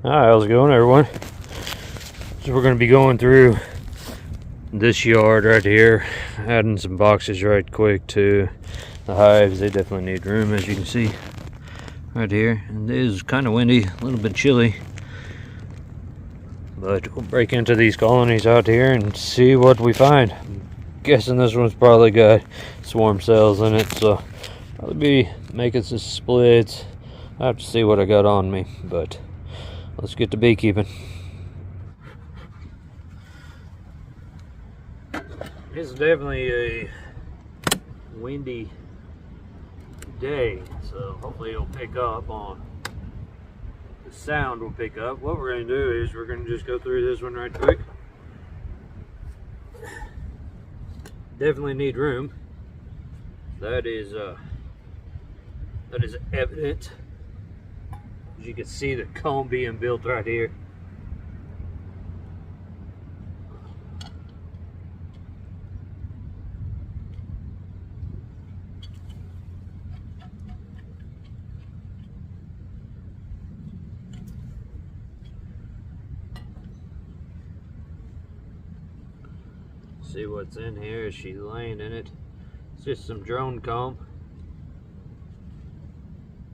Hi, how's it going, everyone? So we're going to be going through this yard right here, adding some boxes right quick to the hives. They definitely need room, as you can see right here. And it is kind of windy, a little bit chilly, but we'll break into these colonies out here and see what we find. I'm guessing this one's probably got swarm cells in it, so I'll be making some splits. I have to see what I got on me, but let's get to beekeeping. It's definitely a windy day, so hopefully it'll pick up on the sound. Will pick up. What we're going to do is we're going to just go through this one right quick. Definitely need room. That is evident. As you can see, the comb being built right here. See what's in here. Is she laying in it? It's just some drone comb.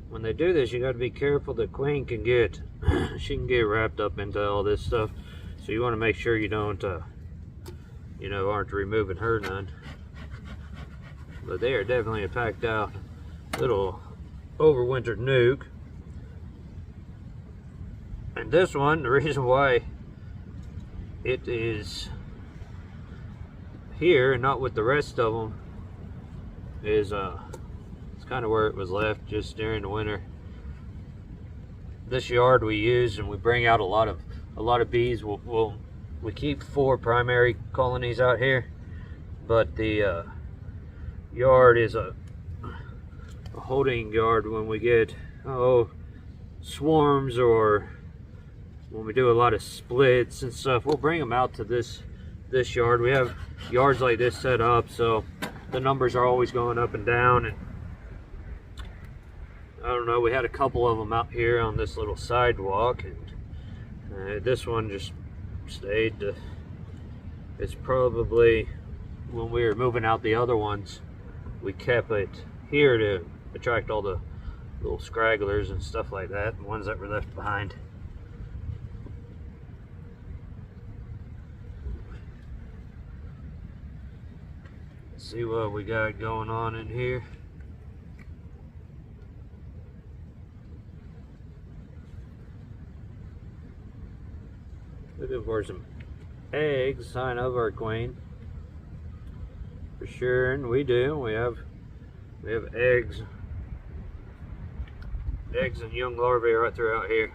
When they do this, you got to be careful. The queen can get she can get wrapped up into all this stuff, so you want to make sure you don't aren't removing her none. But they are definitely a packed out little overwintered nuke. And this one, the reason why it is here and not with the rest of them is it's kind of where it was left just during the winter. This yard we use and we bring out a lot of bees. We keep 4 primary colonies out here, but the yard is a holding yard when we get swarms, or when we do a lot of splits and stuff. We'll bring them out to this yard. We have yards like this set up, so the numbers are always going up and down. And I don't know, we had a couple of them out here on this little sidewalk, and this one just stayed. It's probably when we were moving out the other ones, we kept it here to attract all the little scragglers and stuff like that, the ones that were left behind. See what we got going on in here. Looking for some eggs, sign of our queen. For sure, and we do. We have eggs. Eggs and young larvae right throughout here.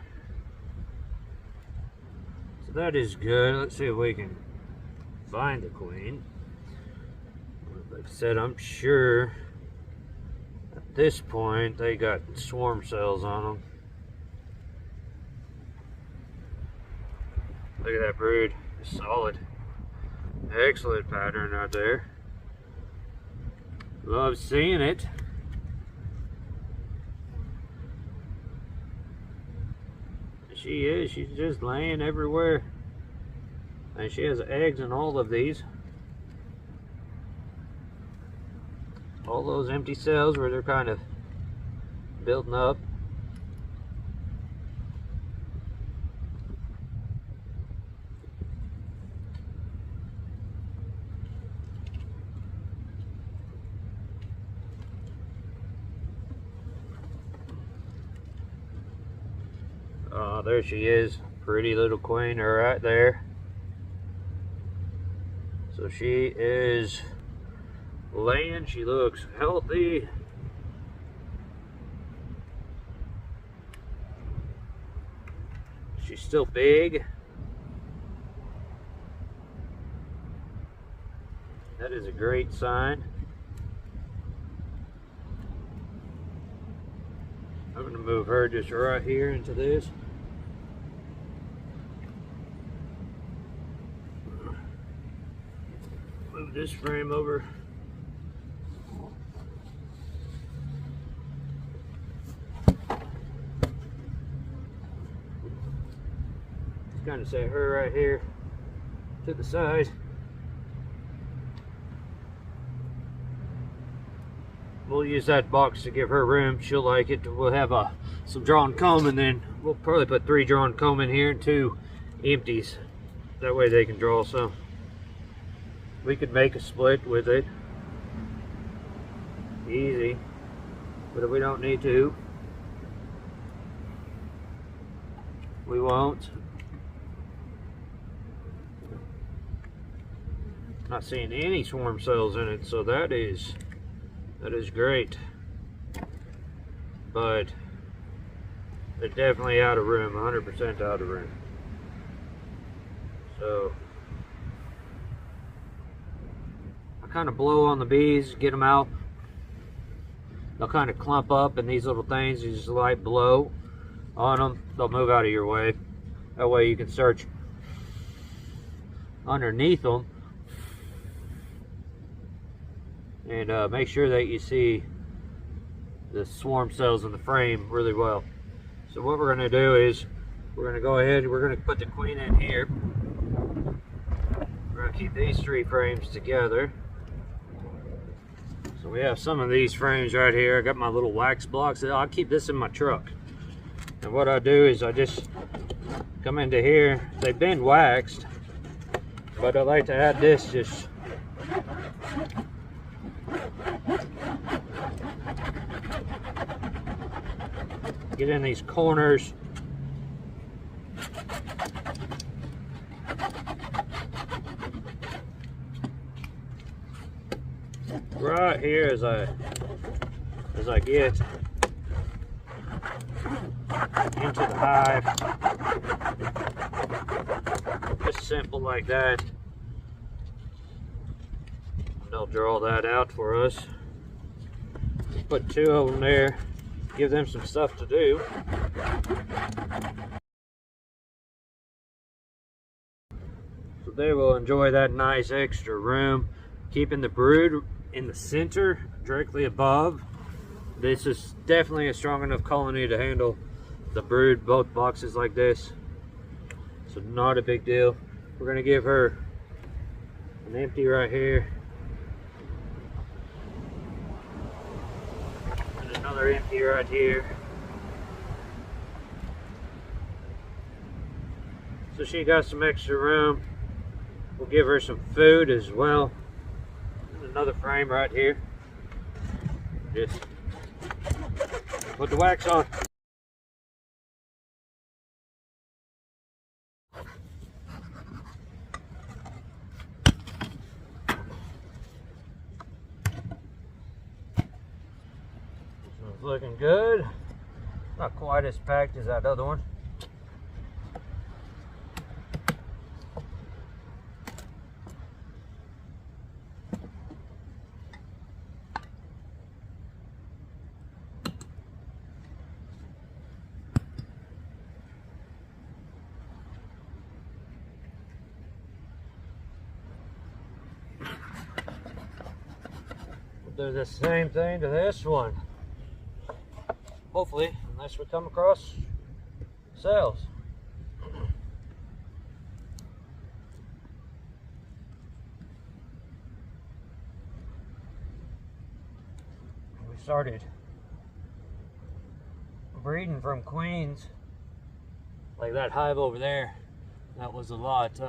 So that is good. Let's see if we can find the queen. Like I said, I'm sure at this point they got swarm cells on them. Look at that brood. Solid. Excellent pattern right there. Love seeing it. She's just laying everywhere. And she has eggs in all of these. All those empty cells where they're kind of building up. There she is, pretty little queen right there. So she is laying. She looks healthy. She's still big. That is a great sign. I'm going to move her just right here into this. Move this frame over. kind of set her right here to the side. We'll use that box to give her room. She'll like it. We'll have some drawn comb, and then we'll probably put 3 drawn comb in here and 2 empties. That way they can draw some. We could make a split with it. Easy. But if we don't need to, we won't. Not seeing any swarm cells in it, so that is great. But they're definitely out of room, 100% out of room. So I kind of blow on the bees, get them out. They'll kind of clump up in these little things. You just light blow on them, they'll move out of your way. That way you can search underneath them and make sure that you see the swarm cells in the frame really well. So what we're going to do is we're going to go ahead, we're going to put the queen in here. We're going to keep these 3 frames together. So we have some of these frames right here. I got my little wax blocks. I'll keep this in my truck. And what I do is I just come into here. They've been waxed, but I like to add this just get in these corners. Right here as I get into the hive. Just simple like that. They'll draw that out for us. Put 2 of them there. Give them some stuff to do. So they will enjoy that nice extra room. Keeping the brood in the center, directly above. This is definitely a strong enough colony to handle the brood, both boxes like this. So not a big deal. We're gonna give her an empty right here. And another empty right here. So she got some extra room. We'll give her some food as well. Another frame right here. Just put the wax on. This one's looking good. Not quite as packed as that other one. Do the same thing to this one. Hopefully, unless we come across cells. We started breeding from queens, like that hive over there. That was a lot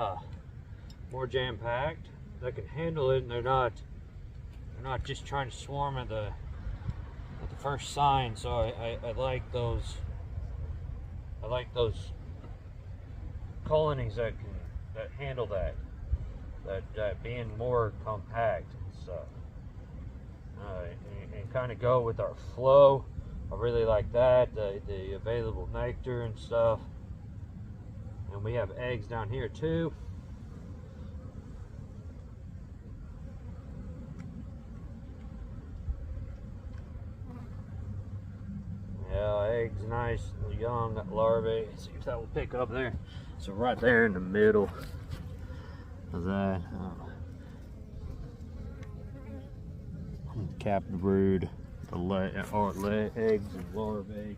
more jam-packed. They can handle it, and they're not just trying to swarm at the first sign. So I like those. I like those colonies that handle that being more compact and stuff. And kind of go with our flow. I really like that, the available nectar and stuff. And we have eggs down here too. Yeah, eggs nice, young larvae. Let's see if that will pick up there. So right there in the middle of that. Cap the brood, the eggs and larvae.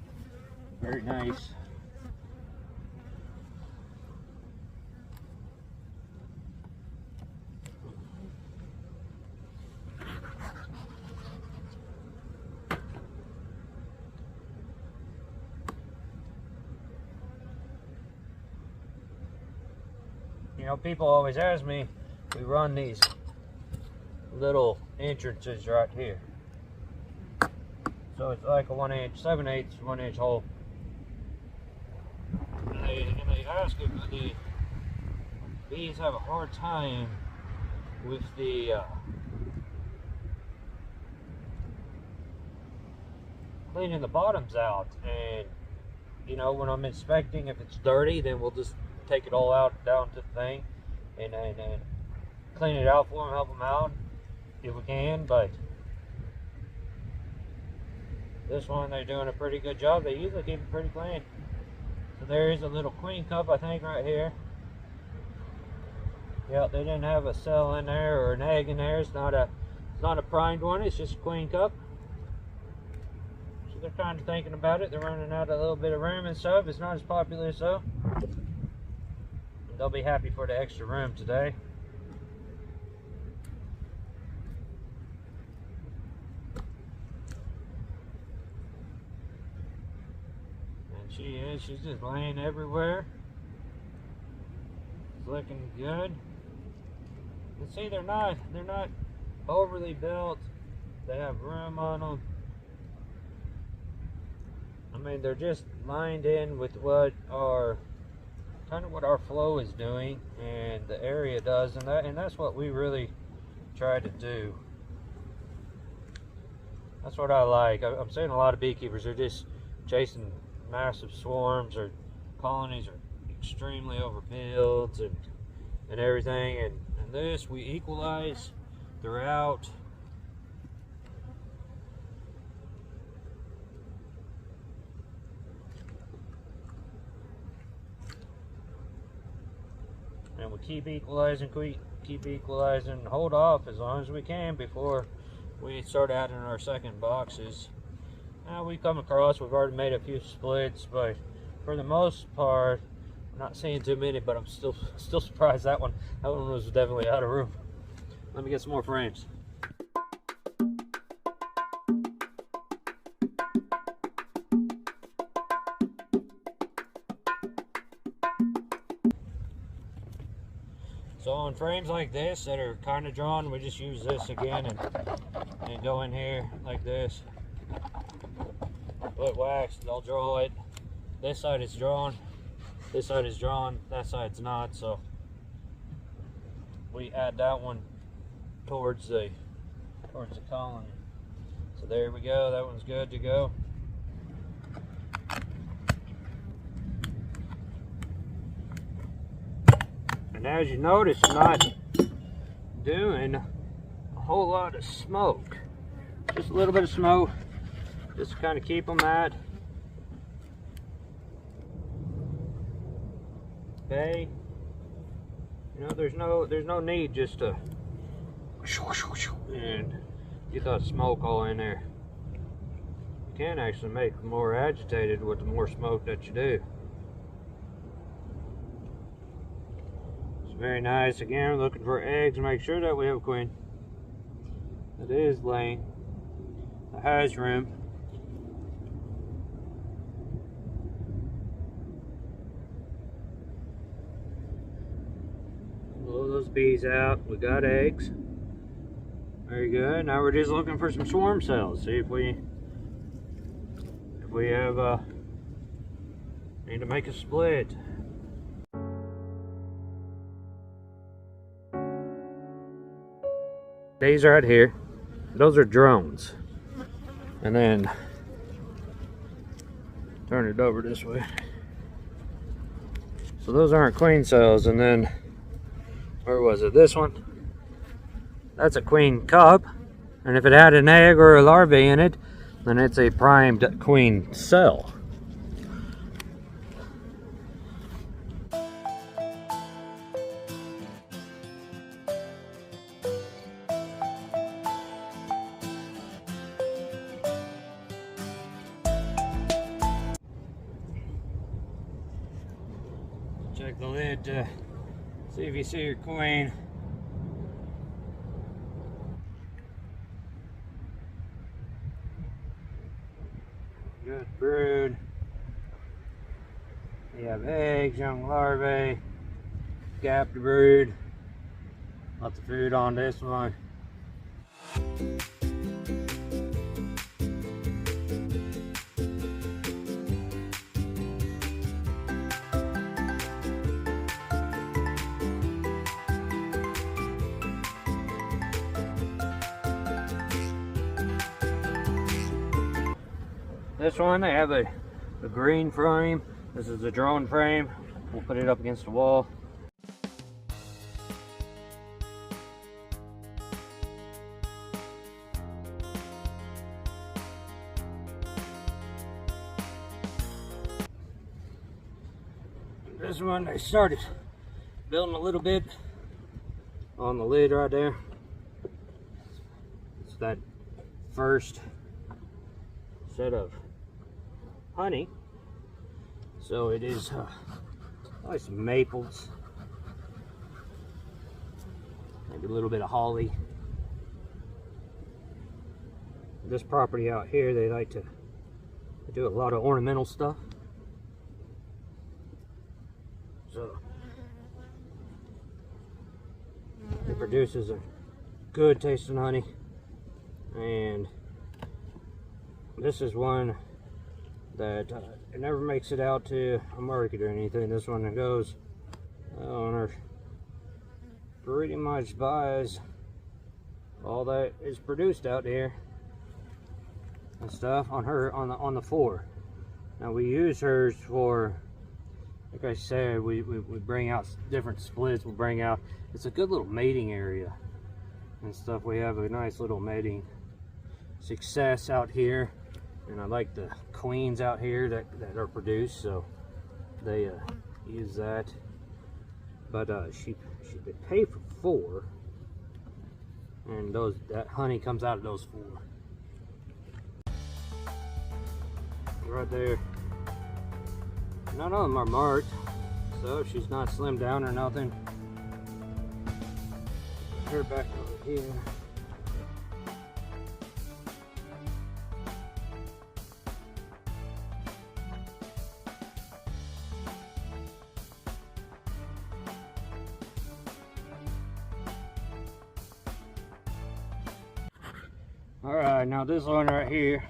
Very nice. know, people always ask me, we run these little entrances right here. So it's like a 1 inch, 7/8 1 inch hole. And they ask if the bees have a hard time with the cleaning the bottoms out. And you know, when I'm inspecting, if it's dirty, then we'll just take it all out down to the thing and clean it out for them, help them out if we can. But this one, they're doing a pretty good job. They usually keep it pretty clean. So there is a little queen cup, I think, right here. Yeah, they didn't have a cell in there or an egg in there. It's not a primed one. It's just a queen cup. So they're kind of thinking about it. They're running out a little bit of room and stuff. It's not as popular, so they'll be happy for the extra room today. She's just laying everywhere. It's looking good. And see, they're not overly built. They have room on them. I mean, they're just lined in with what our flow is doing and the area does, and that's what we really try to do. That's what I like. I'm seeing a lot of beekeepers are just chasing massive swarms, or colonies are extremely overbuilt and everything, and this we equalize throughout. And we keep equalizing, hold off as long as we can before we start adding our second boxes. Now we've already made a few splits, but for the most part, I'm not seeing too many, but I'm still surprised that one was definitely out of room. Let me get some more frames. So on frames like this that are kind of drawn, we just use this again and go in here like this. Put wax, they'll draw it. This side is drawn, this side is drawn, that side's not, so we add that one towards the colony. So there we go, that one's good to go. And as you notice, I'm not doing a whole lot of smoke. Just a little bit of smoke, just to kind of keep them at bay. You know, there's no need just to and get that smoke all in there. You can actually make them more agitated with the more smoke that you do. Very nice. Again, we're looking for eggs. Make sure that we have a queen that is laying. The hive room. Blow those bees out. We got eggs. Very good. Now we're just looking for some swarm cells. See if we have need to make a split. These right here, those are drones. And then turn it over this way. So those aren't queen cells. And then where was it? This one, that's a queen cup. And if it had an egg or a larvae in it, then it's a primed queen cell. Check the lid to see if you see your queen. Good brood. You have eggs, young larvae. gap to brood. Lots of food on this one. This one, they have a green frame. This is a drone frame. We'll put it up against the wall. This one, I started building a little bit on the lid right there. It's that first set of honey. So it is like some maples, maybe a little bit of holly. This property out here, they like to do a lot of ornamental stuff. So it produces a good tasting honey. And this is one that it never makes it out to a market or anything. This one that goes owner pretty much buys all that is produced out here and stuff on her on the floor. Now we use hers for, like I said, we bring out different splits. We'll bring out, it's a good little mating area and stuff. We have a nice little mating success out here. And I like the queens out here that are produced, so they use that. But they pay for 4, and that honey comes out of those 4. Right there. None of them are marked, so she's not slimmed down or nothing. Put her back over here. Alright, now this one right here,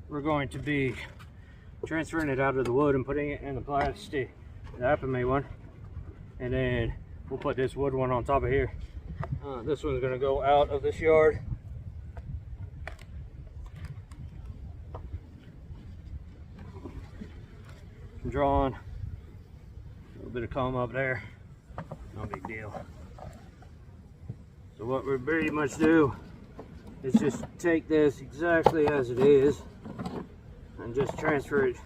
we're going to be transferring it out of the wood and putting it in the plastic, the Apamate one. And then we'll put this wood one on top of here. This one's going to go out of this yard. I'm drawing a little bit of comb up there, no big deal. So what we pretty much do is just take this exactly as it is and just transfer it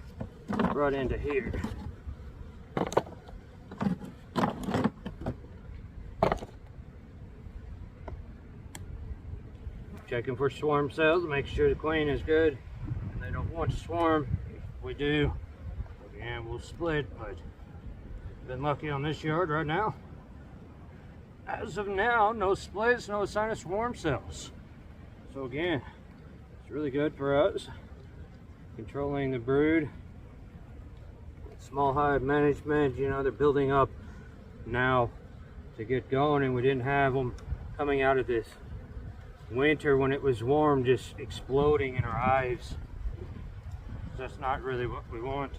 right into here. Checking for swarm cells, make sure the queen is good. And they don't want to swarm. If we do, again, we'll split, but been lucky on this yard right now. As of now, no splits, no sign of swarm cells. So again, it's really good for us, controlling the brood. Small hive management, you know, they're building up now to get going, and we didn't have them coming out of this winter when it was warm, just exploding in our hives. That's not really what we want.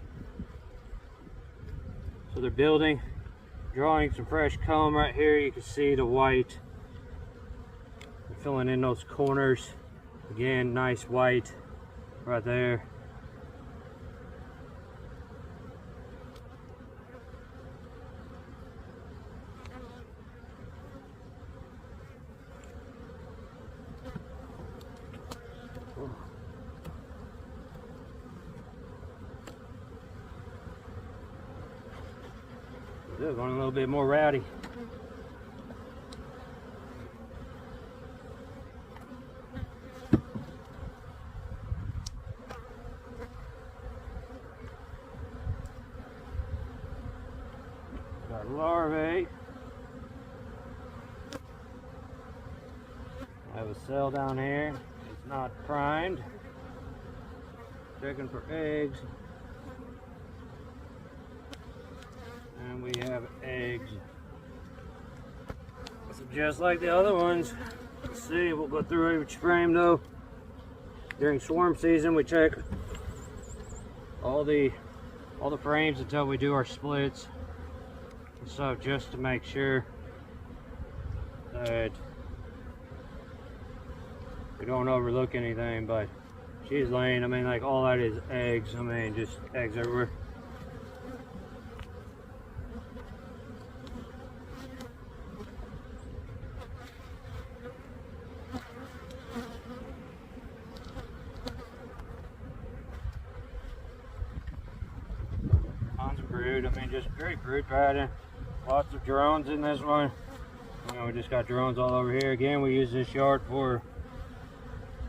So they're building, drawing some fresh comb right here. You can see the white. Filling in those corners. Again, nice white right there. They're going a little bit more rowdy. Got larvae. I have a cell down here. It's not primed. Checking for eggs. And we have eggs just like the other ones. Let's see, we'll go through each frame though. During swarm season, we check all the frames until we do our splits and stuff, just to make sure that we don't overlook anything. But she's laying, I mean, like all that is eggs. I mean, just eggs everywhere. Tons of brood. I mean, just great brood pattern. Lots of drones in this one. You know, we just got drones all over here. Again, we use this yard for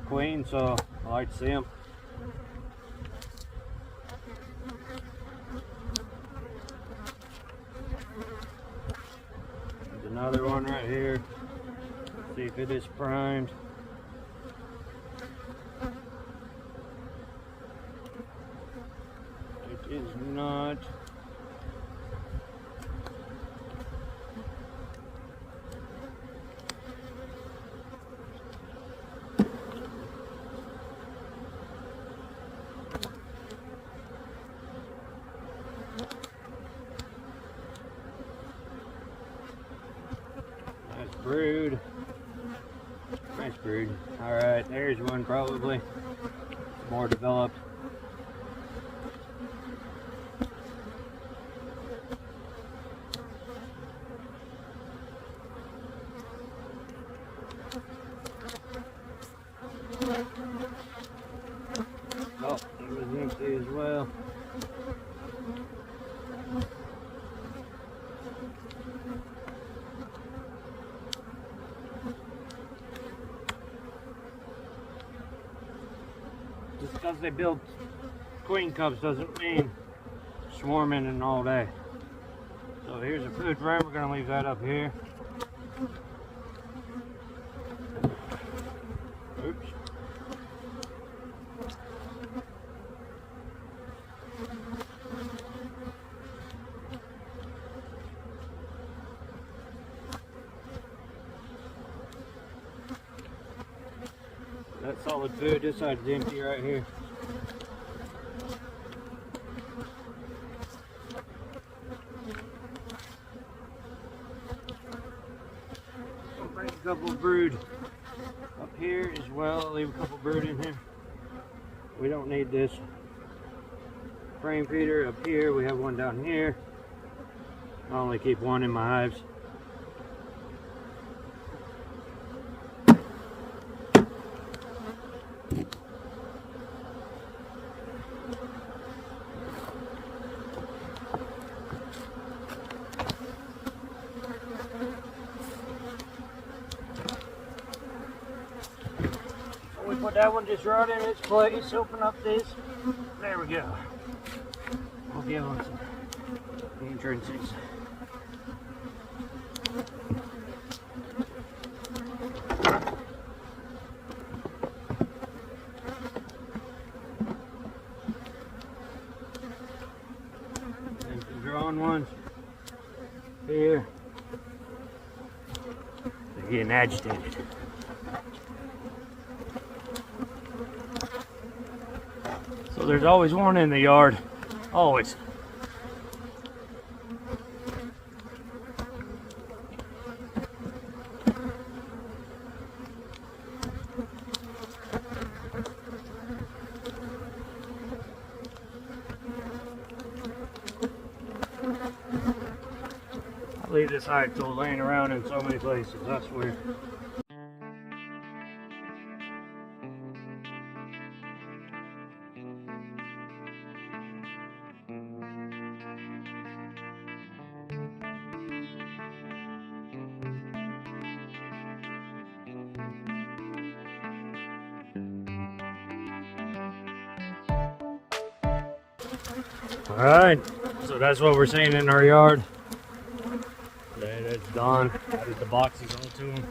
queen, so I like to see them. There's another one right here. See if it is primed. It is not. Nice brood. Nice brood. Alright, there's one probably more developed. Oh, it was empty as well. Just because they build queen cups doesn't mean swarming and all day. So here's a food frame. We're going to leave that up here. Oops. That's solid food. This side's empty right here. I'll bring a couple of brood up here as well. Leave a couple brood in here. We don't need this frame feeder up here. We have one down here. I only keep one in my hives. We put that one just right in its place. Open up this. There we go. We'll give them some entrances. And some drawn ones here. They're getting agitated. So there's always one in the yard, always. I leave this hive tool laying around in so many places, I swear. Alright, so that's what we're seeing in our yard. It's done. Added the boxes onto them.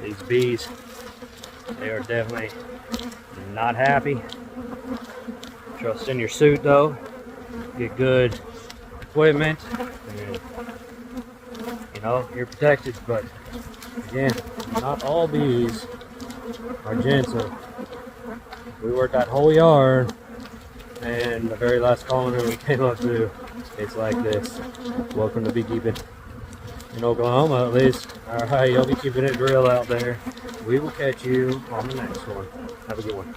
These bees, they are definitely not happy. Trust in your suit though. Get good equipment. And, you know, you're protected. But again, not all bees are gentle. We worked that whole yard, and the very last colony we came up to, it's like this. Welcome to beekeeping in Oklahoma, at least. All right, you'll be keeping it real out there. We will catch you on the next one. Have a good one.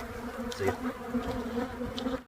See ya.